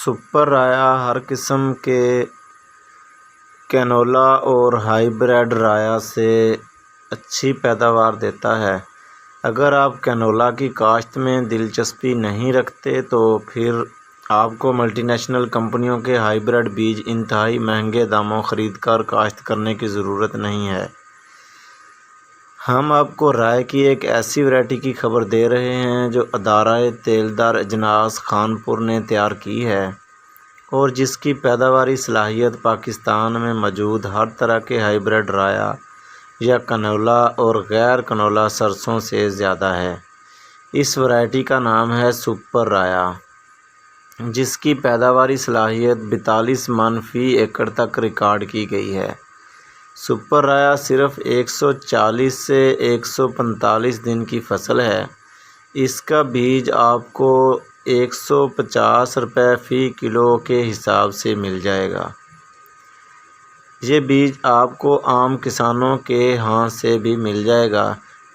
Super رایا ہر قسم کے canola اور ہائیبریڈ رایا سے اچھی پیداوار دیتا ہے۔ اگر آپ کینولا کی کاشت میں دلچسپی نہیں رکھتے تو پھر آپ کو ملٹی نیشنل کمپنیوں کے ہائیبریڈ بیج انتہائی مہنگے داموں خرید کر کاشت کرنے کی ضرورت نہیں ہے۔ ہم آپ کو رائے کی ایک ایسی ورائٹی کی خبر دے رہے ہیں جو ادارہ تیلدار اجناس خانپور نے تیار کی ہے اور جس کی پیداواری صلاحیت پاکستان میں موجود ہر طرح کے ہائیبریڈ رایا یا کنولا اور غیر کنولا سرسوں سے زیادہ ہے۔ اس ورائٹی کا نام ہے سپر رایا، جس کی پیداواری صلاحیت 42 من فی ایکڑ تک ریکارڈ کی گئی ہے۔ سپر رایا صرف 140 سے 145 دن کی فصل ہے۔ اس کا بیج آپ کو 150 روپے فی کلو کے حساب سے مل جائے گا۔ یہ بیج آپ کو عام کسانوں کے ہاں سے بھی مل جائے گا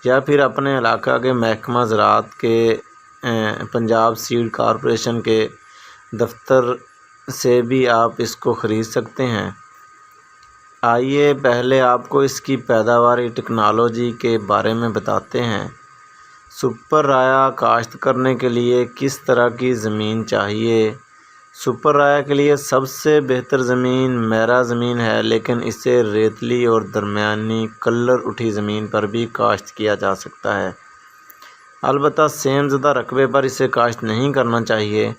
یا پھر اپنے علاقہ کے محکمہ زراعت کے پنجاب سیڈ کارپوریشن کے دفتر سے بھی آپ اس کو خرید سکتے ہیں۔ آئیے پہلے آپ کو اس کی پیداواری ٹیکنالوجی کے بارے میں بتاتے ہیں۔ سپر رایا کاشت کرنے کے لیے کس طرح کی زمین چاہیے؟ سپر رایا کے لیے سب سے بہتر زمین میرا زمین ہے، لیکن اسے ریتلی اور درمیانی کلر اٹھی زمین پر بھی کاشت کیا جا سکتا ہے۔ البتہ سیم زدہ رقبے پر اسے کاشت نہیں کرنا چاہیے۔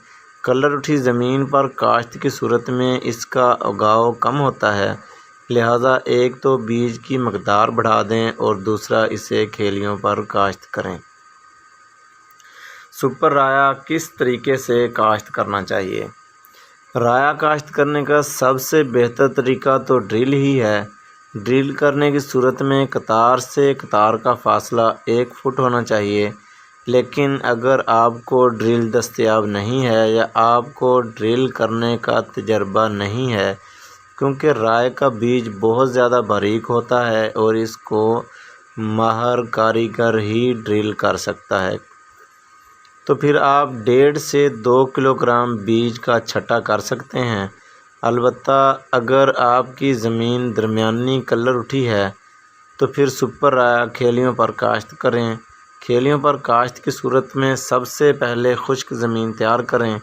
کلر اٹھی زمین پر کاشت کی صورت میں اس کا اگاؤ کم ہوتا ہے، لہٰذا ایک تو بیج کی مقدار بڑھا دیں اور دوسرا اسے کھیلیوں پر کاشت کریں۔ سپر رایا کس طریقے سے کاشت کرنا چاہیے؟ رایا کاشت کرنے کا سب سے بہتر طریقہ تو ڈرل ہی ہے۔ ڈرل کرنے کی صورت میں قطار سے قطار کا فاصلہ 1 فٹ ہونا چاہیے، لیکن اگر آپ کو ڈرل دستیاب نہیں ہے یا آپ کو ڈرل کرنے کا تجربہ نہیں ہے، کیونکہ رائے کا بیج بہت زیادہ باریک ہوتا ہے اور اس کو ماہر کاریگر ہی ڈرل کر سکتا ہے، تو پھر آپ 1.5 سے 2 کلو گرام بیج کا چھٹا کر سکتے ہیں۔ البتہ اگر آپ کی زمین درمیانی کلر اٹھی ہے تو پھر سپر رایا کھیلیوں پر کاشت کریں۔ کھیلیوں پر کاشت کی صورت میں سب سے پہلے خشک زمین تیار کریں۔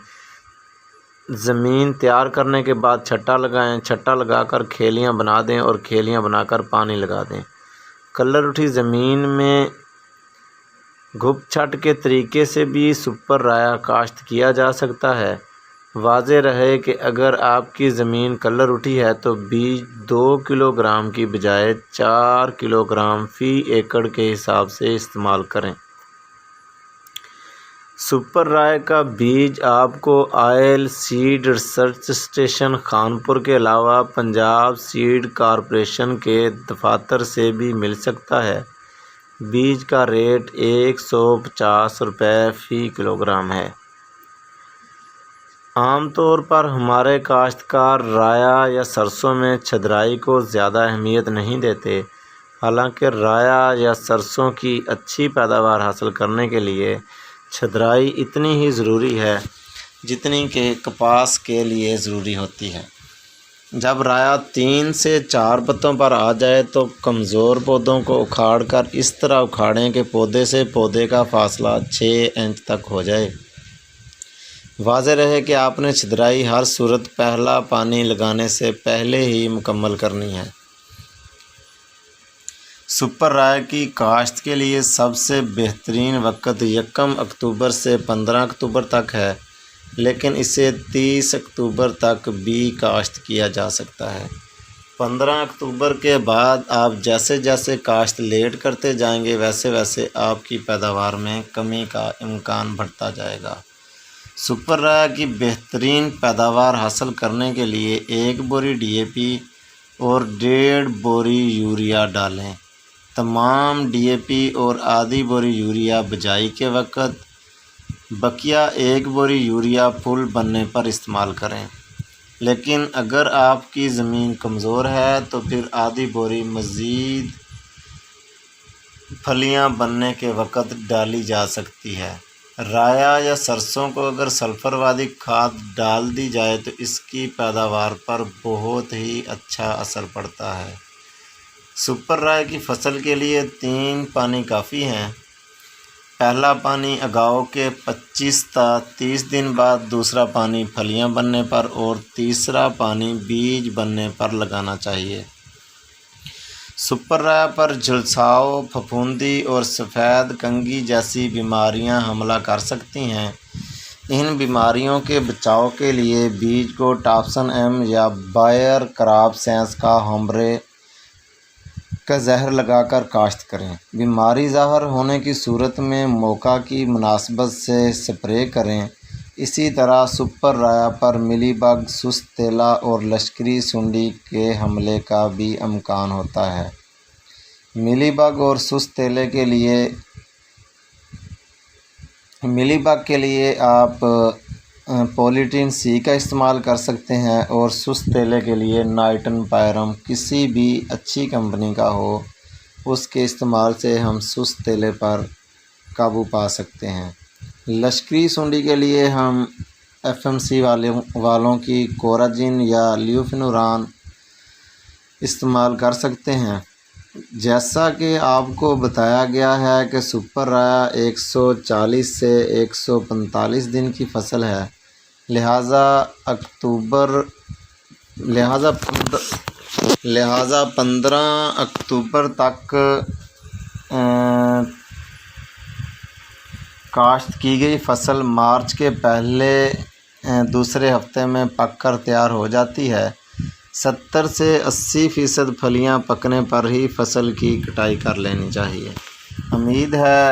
زمین تیار کرنے کے بعد چھٹا لگائیں۔ چھٹا لگا کر کھیلیاں بنا دیں اور کھیلیاں بنا کر پانی لگا دیں۔ کلر اٹھی زمین میں گھپ چھٹ کے طریقے سے بھی سپر رایا کاشت کیا جا سکتا ہے۔ واضح رہے کہ اگر آپ کی زمین کلر اٹھی ہے تو بیج 2 کلو گرام کی بجائے 4 کلو گرام فی ایکڑ کے حساب سے استعمال کریں۔ سپر رائے کا بیج آپ کو oil seed research station Khanpur کے علاوہ پنجاب سیڈ کارپوریشن کے دفاتر سے بھی مل سکتا ہے۔ بیج کا ریٹ 150 روپے فی کلو گرام ہے۔ عام طور پر ہمارے کاشتکار رایا یا سرسوں میں چھدرائی کو زیادہ اہمیت نہیں دیتے، حالانکہ رایا یا سرسوں کی اچھی پیداوار حاصل کرنے کے لیے چھدرائی اتنی ہی ضروری ہے جتنی کہ کپاس کے لیے ضروری ہوتی ہے۔ جب رایا 3 سے 4 پتوں پر آ جائے تو کمزور پودوں کو اکھاڑ کر اس طرح اکھاڑیں کہ پودے سے پودے کا فاصلہ 6 انچ تک ہو جائے۔ واضح رہے کہ آپ نے چھدرائی ہر صورت پہلا پانی لگانے سے پہلے ہی مکمل کرنی ہے۔ سپر رائے کی کاشت کے لیے سب سے بہترین وقت 1 اکتوبر سے 15 اکتوبر تک ہے، لیکن اسے 30 اکتوبر تک بھی کاشت کیا جا سکتا ہے۔ 15 اکتوبر کے بعد آپ جیسے جیسے کاشت لیٹ کرتے جائیں گے ویسے ویسے آپ کی پیداوار میں کمی کا امکان بڑھتا جائے گا۔ سپر رایا کی بہترین پیداوار حاصل کرنے کے لیے 1 بوری DAP اور 1.5 بوری یوریا ڈالیں۔ تمام DAP اور آدھی بوری یوریا بجائی کے وقت، بقیہ 1 بوری یوریا پھول بننے پر استعمال کریں، لیکن اگر آپ کی زمین کمزور ہے تو پھر آدھی بوری مزید پھلیاں بننے کے وقت ڈالی جا سکتی ہے۔ رایا یا سرسوں کو اگر سلفر والی کھاد ڈال دی جائے تو اس کی پیداوار پر بہت ہی اچھا اثر پڑتا ہے۔ سپر رائے کی فصل کے لیے 3 پانی کافی ہیں۔ پہلا پانی اگاؤ کے 25 تا 30 دن بعد، دوسرا پانی پھلیاں بننے پر اور تیسرا پانی بیج بننے پر لگانا چاہیے۔ سپر رائے پر جھلساؤ، پھپھوندی اور سفید کنگھی جیسی بیماریاں حملہ کر سکتی ہیں۔ ان بیماریوں کے بچاؤ کے لیے بیج کو ٹاپسن ایم یا بائر کراپ سائنس کا ہومرے کا زہر لگا کر کاشت کریں۔ بیماری ظاہر ہونے کی صورت میں موقع کی مناسبت سے سپرے کریں۔ اسی طرح سپر رائے پر ملی بگ، سست تیلا اور لشکری سنڈی کے حملے کا بھی امکان ہوتا ہے۔ ملی بگ اور سست تیلے کے لیے آپ پولیٹین سی کا استعمال کر سکتے ہیں اور سست تیلے کے لیے نائٹن پائرم کسی بھی اچھی کمپنی کا ہو، اس کے استعمال سے ہم سست تیلے پر قابو پا سکتے ہیں۔ لشکری سنڈی کے لیے ہم FMC والوں کی کوراجن یا لیوفینوران استعمال کر سکتے ہیں۔ جیسا کہ آپ کو بتایا گیا ہے کہ سپر رائے 140 سے 145 دن کی فصل ہے، لہٰذا 15 اکتوبر تک کاشت کی گئی فصل مارچ کے پہلے دوسرے ہفتے میں پک کر تیار ہو جاتی ہے۔ 70 سے 80% پھلیاں پکنے پر ہی فصل کی کٹائی کر لینی چاہیے۔ امید ہے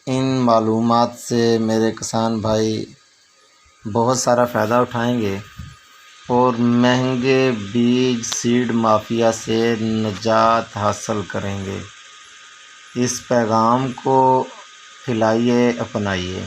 ان معلومات سے میرے کسان بھائی بہت سارا فائدہ اٹھائیں گے اور مہنگے بیج سیڈ مافیا سے نجات حاصل کریں گے۔ اس پیغام کو پھیلائیے، اپنائیے۔